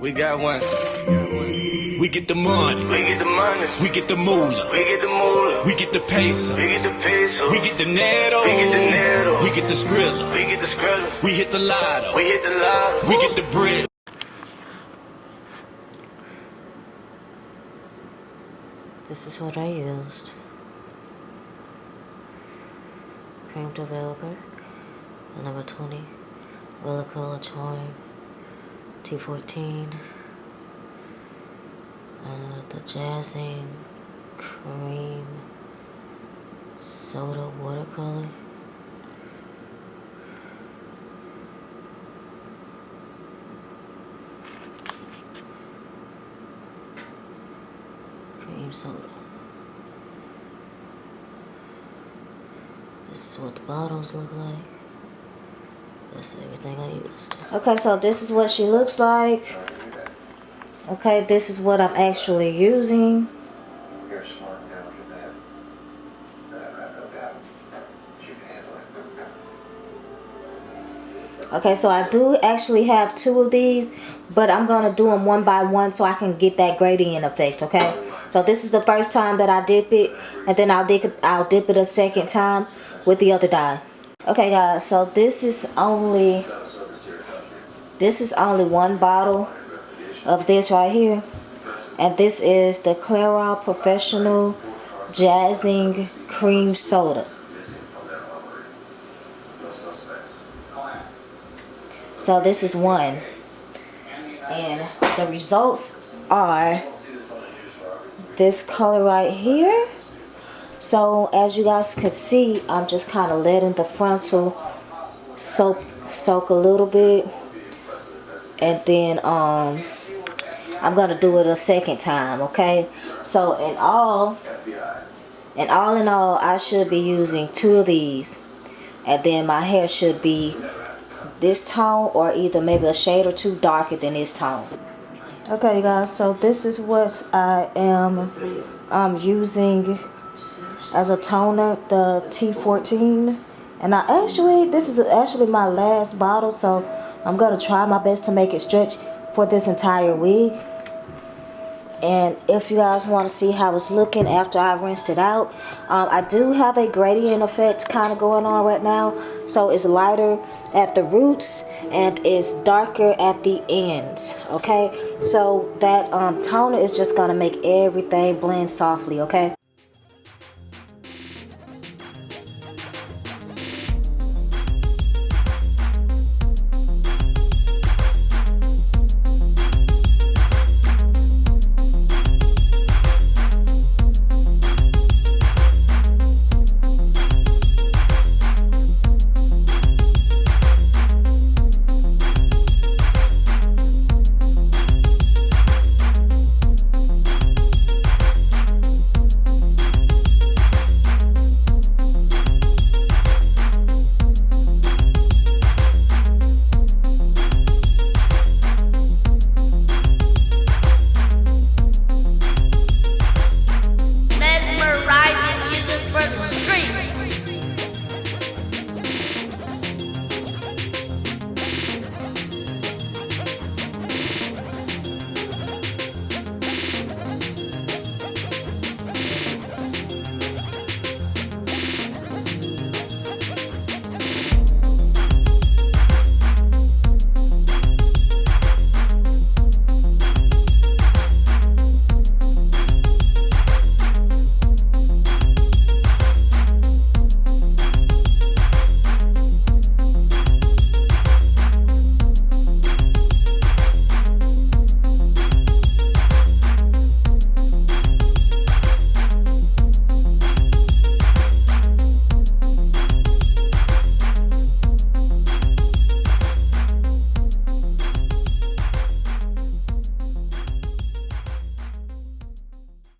We got one. We get the money. We get the money. We get the moolah. We get the moolah. We get the peso. We get the peso. We get the netto. We get the netto. We get the skrilla. We get the skrilla. We hit the lotto. We hit the lotto. We get the bread. This is what I used. Cream developer, number 20, Willicola Charm, T14, the Jazzing Cream Soda Watercolor, cream soda. This is what the bottles look like. That's everything I used. Okay, so this is what she looks like. Okay, this is what I'm actually using. Okay, so I do actually have 2 of these, but I'm gonna do them one by one so I can get that gradient effect. Okay, so this is the first time that I dip it, and then I'll dip it a second time with the other dye. Okay, guys, so this is only one bottle of this right here, and this is the Clairol Professional Jazzing Cream Soda. So this is one, and the results are this color right here. So as you guys could see, I'm just kind of letting the frontal soak a little bit, and then I'm gonna do it a second time. Okay, so in all, I should be using 2 of these, and then my hair should be this tone, or either maybe a shade or 2 darker than this tone. Okay, guys, so this is what I am using as a toner, the T14, and this is actually my last bottle, so I'm gonna try my best to make it stretch for this entire wig. And if you guys want to see how it's looking after I rinsed it out, I do have a gradient effect kind of going on right now. So it's lighter at the roots and it's darker at the ends. Okay, so that toner is just going to make everything blend softly. Okay,